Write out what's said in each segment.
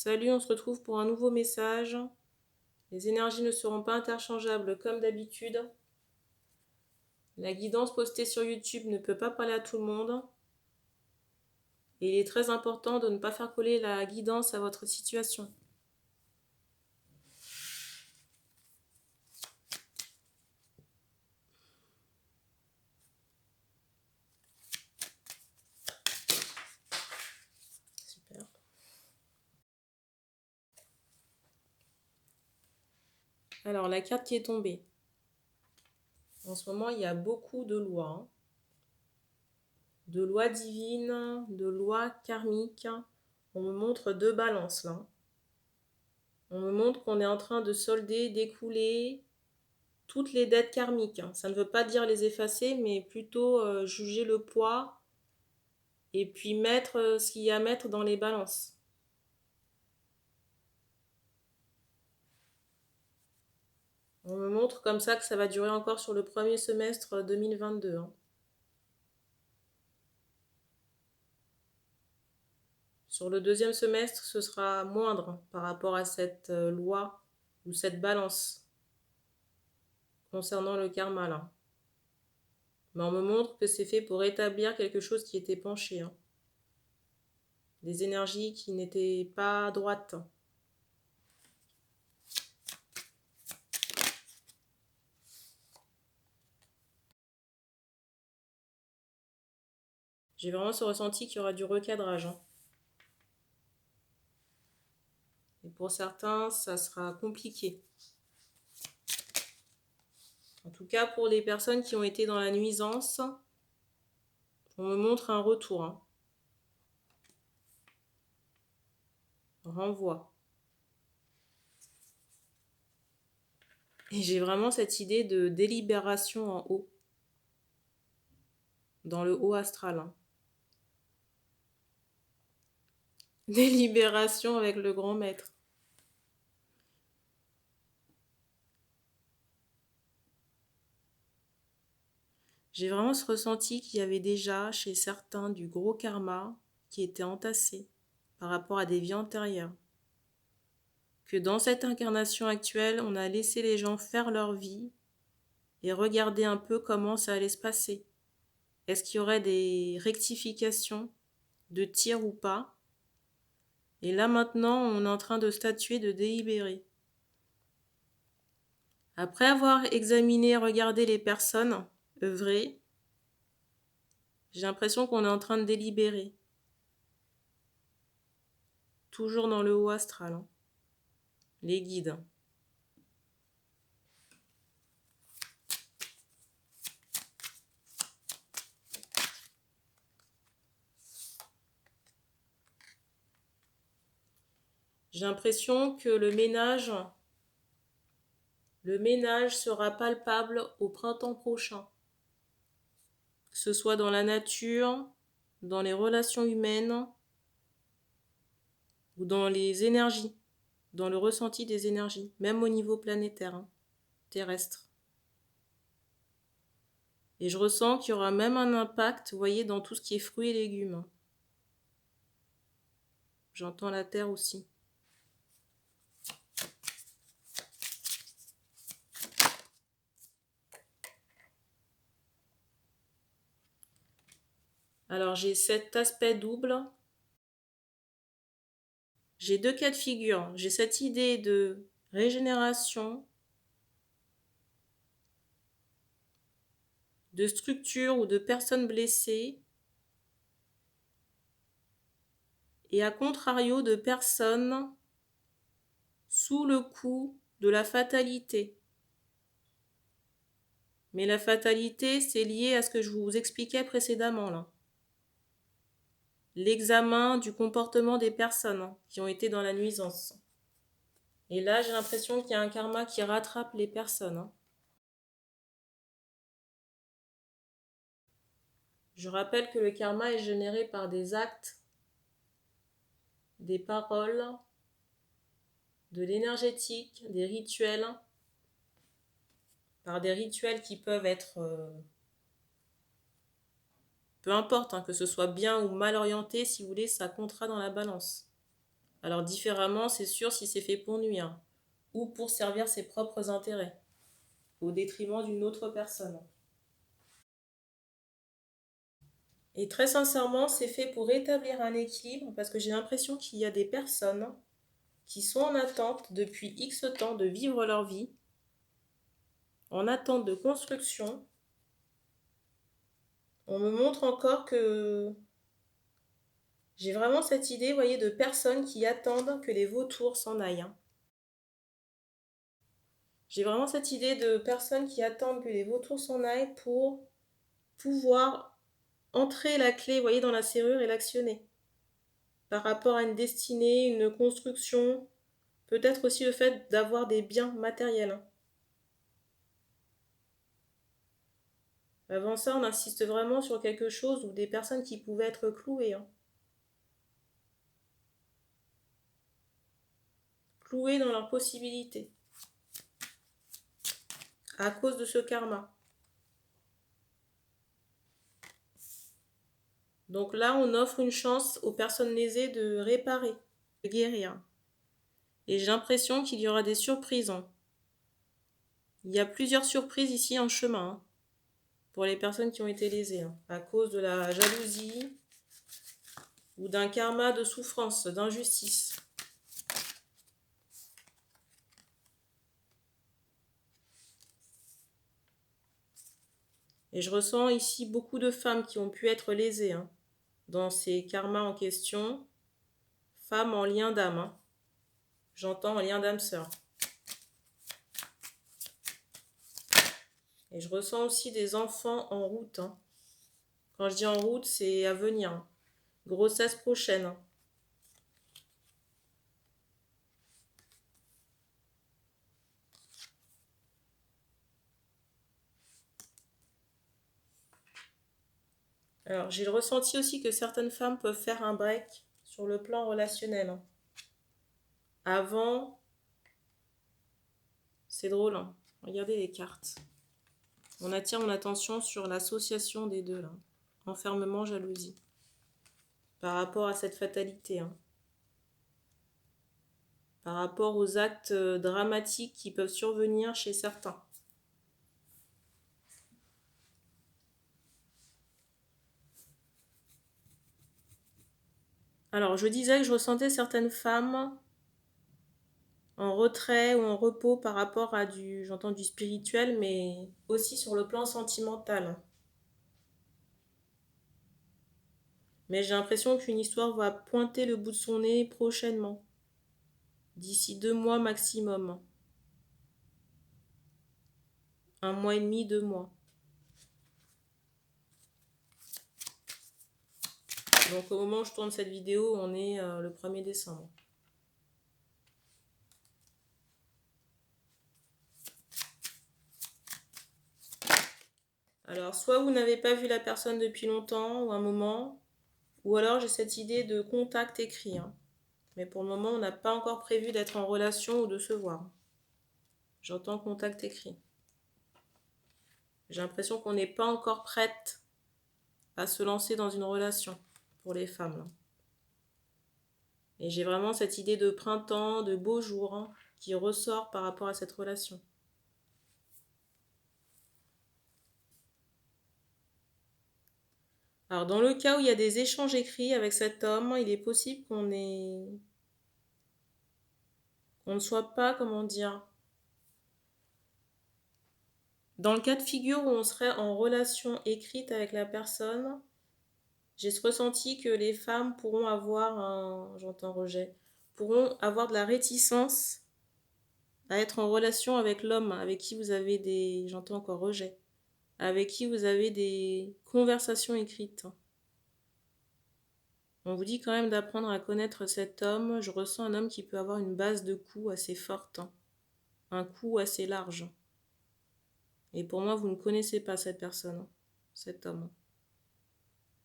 Salut, on se retrouve pour un nouveau message. Les énergies ne seront pas interchangeables comme d'habitude. La guidance postée sur YouTube ne peut pas parler à tout le monde. Et il est très important de ne pas faire coller la guidance à votre situation. Super. Alors, la carte qui est tombée. En ce moment, il y a beaucoup de lois. De lois divines, de lois karmiques. On me montre deux balances là. On me montre qu'on est en train de solder, d'écouler toutes les dettes karmiques. Ça ne veut pas dire les effacer, mais plutôt juger le poids et puis mettre ce qu'il y a à mettre dans les balances. On me montre comme ça que ça va durer encore sur le premier semestre 2022. Sur le deuxième semestre, ce sera moindre par rapport à cette loi ou cette balance concernant le karma là. Mais on me montre que c'est fait pour établir quelque chose qui était penché. Des énergies qui n'étaient pas droites. J'ai vraiment ce ressenti qu'il y aura du recadrage. Et pour certains, ça sera compliqué. En tout cas, pour les personnes qui ont été dans la nuisance, on me montre un retour. Renvoi. Et j'ai vraiment cette idée de délibération en haut. Dans le haut astral. Délibération avec le grand maître. J'ai vraiment ce ressenti qu'il y avait déjà chez certains du gros karma qui était entassé par rapport à des vies antérieures. Que dans cette incarnation actuelle, on a laissé les gens faire leur vie et regarder un peu comment ça allait se passer. Est-ce qu'il y aurait des rectifications de tir ou pas? Et là maintenant, on est en train de statuer, de délibérer. Après avoir examiné et regardé les personnes œuvrées, j'ai l'impression qu'on est en train de délibérer. Toujours dans le haut astral. Les guides. J'ai l'impression que le ménage sera palpable au printemps prochain. Que ce soit dans la nature, dans les relations humaines ou dans les énergies, dans le ressenti des énergies, même au niveau planétaire, terrestre. Et je ressens qu'il y aura même un impact, vous voyez, dans tout ce qui est fruits et légumes. J'entends la terre aussi. Alors j'ai cet aspect double. J'ai deux cas de figure. J'ai cette idée de régénération, de structure ou de personnes blessées, et à contrario de personnes sous le coup de la fatalité. Mais la fatalité, c'est lié à ce que je vous expliquais précédemment là. L'examen du comportement des personnes qui ont été dans la nuisance. Et là, j'ai l'impression qu'il y a un karma qui rattrape les personnes. Je rappelle que le karma est généré par des actes, des paroles, de l'énergétique, des rituels, par des rituels qui peuvent être, peu importe, que ce soit bien ou mal orienté, si vous voulez, ça comptera dans la balance. Alors différemment, c'est sûr si c'est fait pour nuire ou pour servir ses propres intérêts, au détriment d'une autre personne. Et très sincèrement, c'est fait pour rétablir un équilibre parce que j'ai l'impression qu'il y a des personnes qui sont en attente depuis X temps de vivre leur vie, en attente de construction. On me montre encore que j'ai vraiment cette idée, vous voyez, de personnes qui attendent que les vautours s'en aillent. J'ai vraiment cette idée de personnes qui attendent que les vautours s'en aillent pour pouvoir entrer la clé, vous voyez, dans la serrure et l'actionner. Par rapport à une destinée, une construction, peut-être aussi le fait d'avoir des biens matériels. Avant ça, on insiste vraiment sur quelque chose ou des personnes qui pouvaient être clouées. Clouées dans leurs possibilités. À cause de ce karma. Donc là, on offre une chance aux personnes lésées de réparer, de guérir. Et j'ai l'impression qu'il y aura des surprises. Il y a plusieurs surprises ici en chemin pour les personnes qui ont été lésées, à cause de la jalousie ou d'un karma de souffrance, d'injustice. Et je ressens ici beaucoup de femmes qui ont pu être lésées dans ces karmas en question. Femmes en lien d'âme. J'entends en lien d'âme sœur. Et je ressens aussi des enfants en route. Quand je dis en route, c'est à venir. Grossesse prochaine. Alors, j'ai le ressenti aussi que certaines femmes peuvent faire un break sur le plan relationnel. Avant, c'est drôle. Regardez les cartes. On attire mon attention sur l'association des deux, là. Enfermement, jalousie. Par rapport à cette fatalité. Par rapport aux actes dramatiques qui peuvent survenir chez certains. Alors, je disais que je ressentais certaines femmes en retrait ou en repos par rapport à j'entends du spirituel, mais aussi sur le plan sentimental. Mais j'ai l'impression qu'une histoire va pointer le bout de son nez prochainement. D'ici 2 mois maximum. 1 mois et demi, 2 mois. Donc au moment où je tourne cette vidéo, on est le 1er décembre. Alors soit vous n'avez pas vu la personne depuis longtemps ou un moment, ou alors j'ai cette idée de contact écrit. Mais pour le moment, on n'a pas encore prévu d'être en relation ou de se voir. J'entends contact écrit. J'ai l'impression qu'on n'est pas encore prête à se lancer dans une relation pour les femmes. Et j'ai vraiment cette idée de printemps, de beaux jours qui ressort par rapport à cette relation. Alors dans le cas où il y a des échanges écrits avec cet homme, il est possible qu'on ne soit pas, comment dire, dans le cas de figure où on serait en relation écrite avec la personne, j'ai ce ressenti que les femmes pourront avoir j'entends rejet, pourront avoir de la réticence à être en relation avec l'homme avec qui vous avez j'entends encore rejet, avec qui vous avez des conversations écrites. On vous dit quand même d'apprendre à connaître cet homme. Je ressens un homme qui peut avoir une base de coups assez forte, un cou assez large. Et pour moi, vous ne connaissez pas cette personne, cet homme.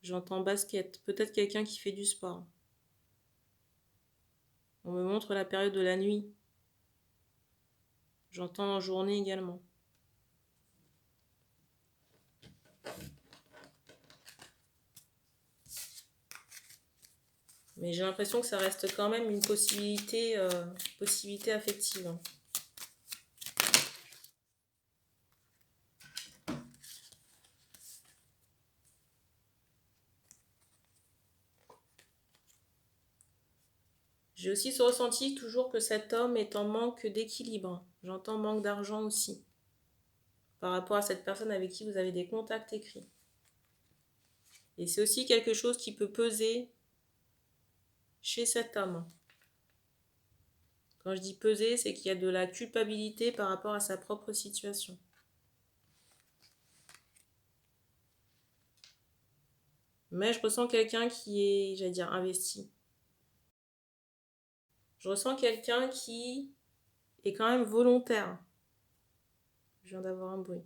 J'entends basket, peut-être quelqu'un qui fait du sport. On me montre la période de la nuit. J'entends en journée également. Mais j'ai l'impression que ça reste quand même une possibilité, possibilité affective. J'ai aussi ce ressenti toujours que cet homme est en manque d'équilibre. J'entends manque d'argent aussi, par rapport à cette personne avec qui vous avez des contacts écrits. Et c'est aussi quelque chose qui peut peser chez cet homme. Quand je dis peser, c'est qu'il y a de la culpabilité par rapport à sa propre situation. Mais je ressens quelqu'un qui est, j'allais dire, investi. Je ressens quelqu'un qui est quand même volontaire. Je viens d'avoir un bruit.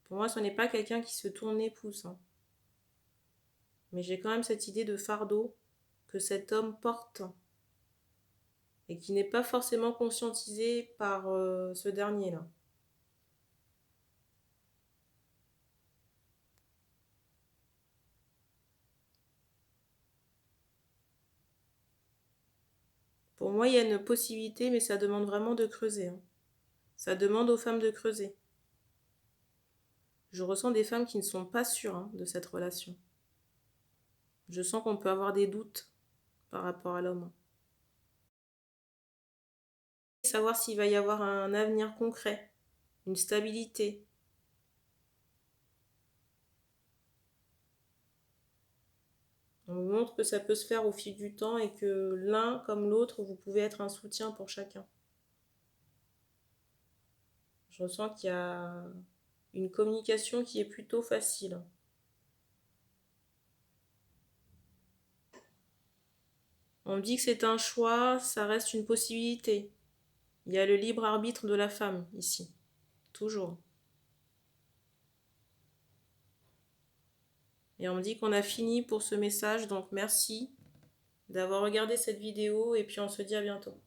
Pour moi, ce n'est pas quelqu'un qui se tourne les pouces. Hein. Mais j'ai quand même cette idée de fardeau que cet homme porte et qui n'est pas forcément conscientisé par ce dernier-là. Pour moi, il y a une possibilité, mais ça demande vraiment de creuser. Hein. Ça demande aux femmes de creuser. Je ressens des femmes qui ne sont pas sûres de cette relation. Je sens qu'on peut avoir des doutes par rapport à l'homme. Savoir s'il va y avoir un avenir concret, une stabilité. On vous montre que ça peut se faire au fil du temps et que l'un comme l'autre, vous pouvez être un soutien pour chacun. Je ressens qu'il y a une communication qui est plutôt facile. On me dit que c'est un choix, ça reste une possibilité. Il y a le libre arbitre de la femme ici, toujours. Et on me dit qu'on a fini pour ce message, donc merci d'avoir regardé cette vidéo et puis on se dit à bientôt.